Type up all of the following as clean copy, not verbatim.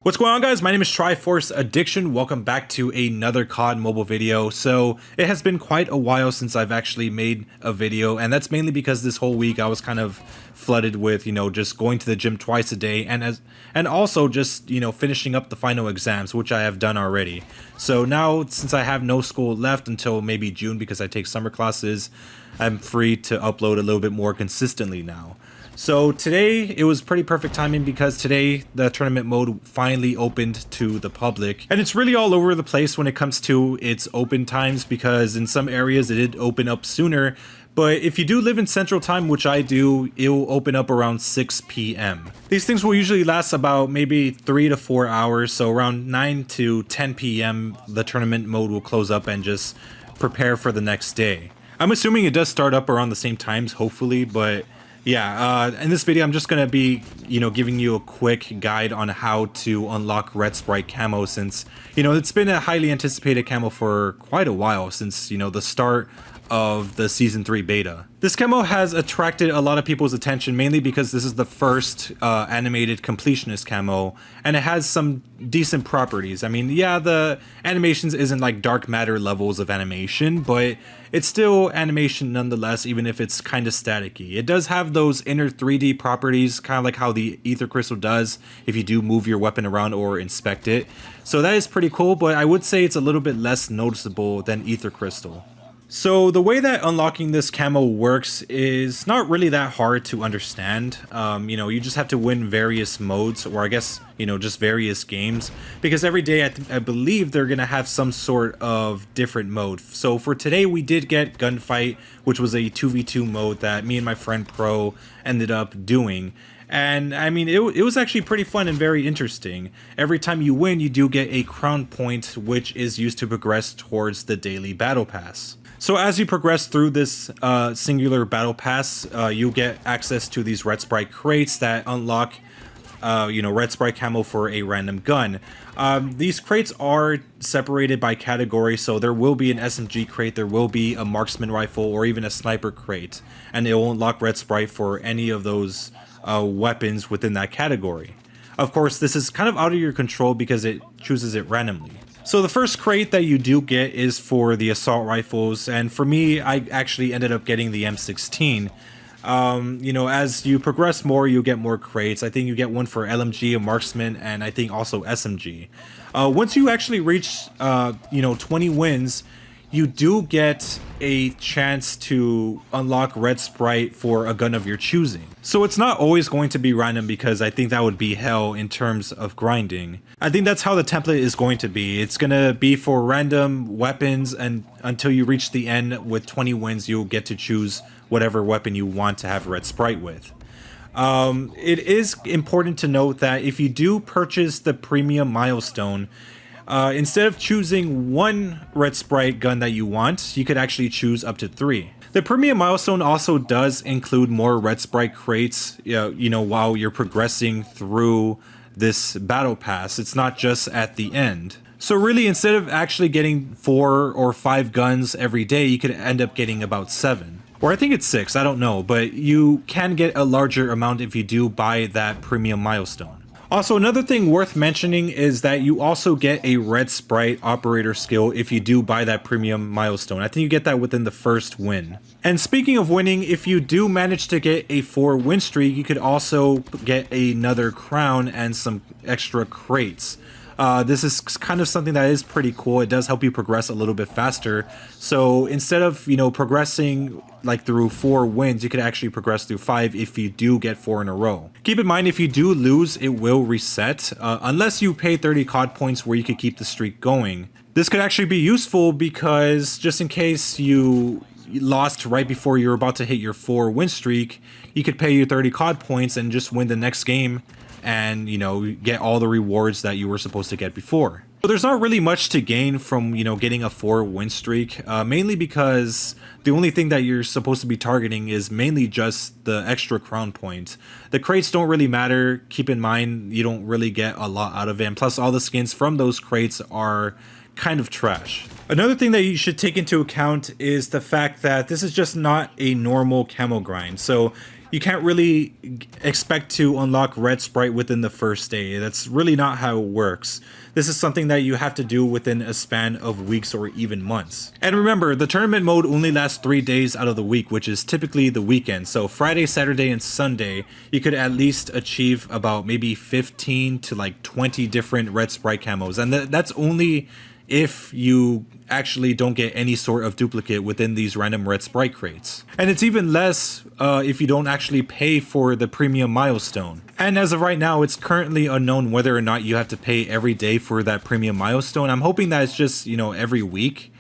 What's going on, guys? My name is Triforce Addiction. Welcome back to another COD mobile video. So it has been quite a while since I've actually made a video, and that's mainly because this whole week I was kind of flooded with, just going to the gym twice a day and also just, finishing up the final exams, which I have done already. So now, since I have no school left until maybe June because I take summer classes, I'm free to upload a little bit more consistently now. So today it was pretty perfect timing because today the tournament mode finally opened to the public, and it's really all over the place when it comes to its open times because in some areas it did open up sooner, but if you do live in Central Time, which I do, it will open up around 6 p.m. These things will usually last about maybe 3 to 4 hours, so around 9 to 10 p.m. the tournament mode will close up and just prepare for the next day. I'm assuming it does start up around the same times, hopefully, but yeah, in this video, I'm just going to be, giving you a quick guide on how to unlock Red Sprite Camo since, it's been a highly anticipated camo for quite a while since, the start of the Season 3 beta. This camo has attracted a lot of people's attention mainly because this is the first animated completionist camo, and it has some decent properties. I mean, yeah, the animations isn't like dark matter levels of animation, but it's still animation nonetheless, even if it's kind of staticky. It does have those inner 3D properties, kind of like how the ether crystal does if you do move your weapon around or inspect it. So that is pretty cool, but I would say it's a little bit less noticeable than ether crystal. So the way that unlocking this camo works is not really that hard to understand. You just have to win various modes, or I guess, just various games, because every day I believe they're going to have some sort of different mode. So for today, we did get Gunfight, which was a 2v2 mode that me and my friend Pro ended up doing. And I mean, it was actually pretty fun and very interesting. Every time you win, you do get a crown point, which is used to progress towards the daily battle pass. So as you progress through this singular battle pass, you'll get access to these Red Sprite crates that unlock, Red Sprite Camo for a random gun. These crates are separated by category, so there will be an SMG crate, there will be a marksman rifle, or even a sniper crate, and it will unlock Red Sprite for any of those weapons within that category. Of course, this is kind of out of your control because it chooses it randomly. So the first crate that you do get is for the assault rifles, and for me, I actually ended up getting the M16. As you progress more, you get more crates. I think you get one for LMG, a marksman, and I think also SMG. Once you actually reach, 20 wins, you do get a chance to unlock Red Sprite for a gun of your choosing. So it's not always going to be random because I think that would be hell in terms of grinding. I think that's how the template is going to be. It's going to be for random weapons, and until you reach the end with 20 wins, you'll get to choose whatever weapon you want to have Red Sprite with. It is important to note that if you do purchase the premium milestone, instead of choosing one Red Sprite gun that you want, you could actually choose up to 3. The premium milestone also does include more Red Sprite crates, while you're progressing through this battle pass. It's not just at the end. So really, instead of actually getting 4 or 5 guns every day, you could end up getting about 7. Or I think it's 6, I don't know, but you can get a larger amount if you do buy that premium milestone. Also, another thing worth mentioning is that you also get a Red Sprite operator skill if you do buy that premium milestone. I think you get that within the first win. And speaking of winning, if you do manage to get a 4 win streak, you could also get another crown and some extra crates. This is kind of something that is pretty cool. It does help you progress a little bit faster. So instead of, progressing like through 4 wins, you could actually progress through 5 if you do get 4 in a row. Keep in mind, if you do lose, it will reset, unless you pay 30 COD points where you could keep the streak going. This could actually be useful because just in case you lost right before you're about to hit your 4 win streak, you could pay your 30 COD points and just win the next game and, get all the rewards that you were supposed to get before. So there's not really much to gain from, getting a 4 win streak, mainly because the only thing that you're supposed to be targeting is mainly just the extra crown points. The crates don't really matter. Keep in mind, you don't really get a lot out of it. And plus, all the skins from those crates are kind of trash. Another thing that you should take into account is the fact that this is just not a normal camo grind. So you can't really expect to unlock red sprite within the first day. That's really not how it works. This is something that you have to do within a span of weeks or even months. And remember, the tournament mode only lasts 3 days out of the week, which is typically the weekend. So Friday, Saturday, and Sunday, you could at least achieve about maybe 15 to like 20 different red sprite camos. And that's only if you actually don't get any sort of duplicate within these random red sprite crates. And it's even less if you don't actually pay for the premium milestone. And as of right now, it's currently unknown whether or not you have to pay every day for that premium milestone. I'm hoping that it's just, you know, every week.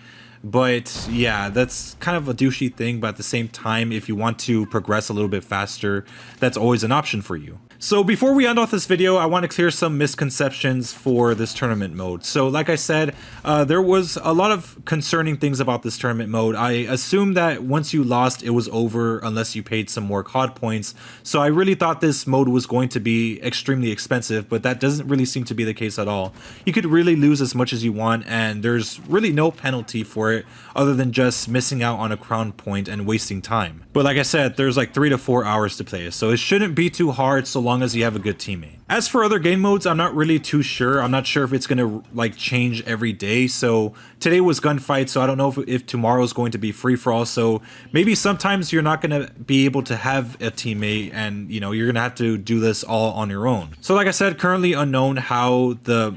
But yeah, that's kind of a douchey thing, but at the same time, if you want to progress a little bit faster, that's always an option for you. So before we end off this video, I want to clear some misconceptions for this tournament mode. So like I said, there was a lot of concerning things about this tournament mode. I assumed that once you lost, it was over unless you paid some more COD points. So I really thought this mode was going to be extremely expensive, but that doesn't really seem to be the case at all. You could really lose as much as you want, and there's really no penalty for it other than just missing out on a crown point and wasting time. But like I said, there's like 3 to 4 hours to play, so it shouldn't be too hard so long as you have a good teammate. As for other game modes, I'm not really too sure. I'm not sure if it's gonna like change every day. So today was gunfight, so I don't know if tomorrow is going to be free for all. So maybe sometimes you're not gonna be able to have a teammate, and you know you're gonna have to do this all on your own. So like I said, currently unknown how the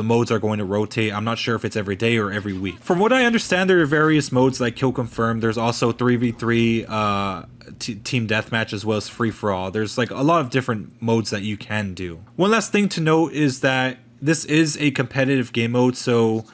modes are going to rotate. I'm not sure if it's every day or every week. From what I understand, there are various modes like kill confirm. There's also 3v3 team deathmatch, as well as free for all. There's like a lot of different modes that you can do. One last thing to note is that this is a competitive game mode, so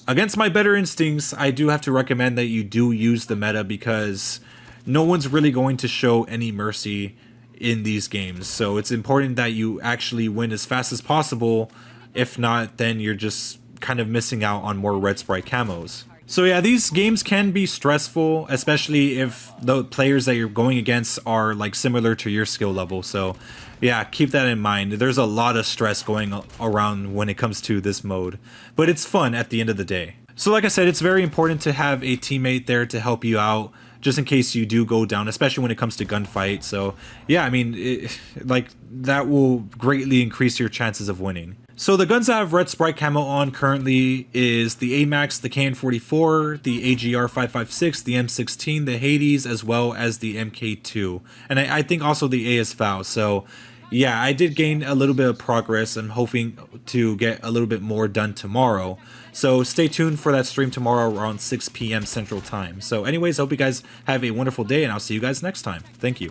against my better instincts, I do have to recommend that you do use the meta, because no one's really going to show any mercy in these games. So it's important that you actually win as fast as possible. If not, then you're just kind of missing out on more red sprite camos. So yeah, these games can be stressful, especially if the players that you're going against are like similar to your skill level. So yeah, keep that in mind. There's a lot of stress going around when it comes to this mode, but it's fun at the end of the day. So like I said, it's very important to have a teammate there to help you out, just in case you do go down, especially when it comes to gunfight. So yeah, I mean, like that will greatly increase your chances of winning. So the guns I have red sprite camo on currently is the AMAX, the KN44, the AGR 556, the M16, the Hades, as well as the MK2, and I think also the AS-VAL. So yeah, I did gain a little bit of progress. I'm hoping to get a little bit more done tomorrow. So stay tuned for that stream tomorrow around 6 p.m. Central Time. So anyways, I hope you guys have a wonderful day, and I'll see you guys next time. Thank you.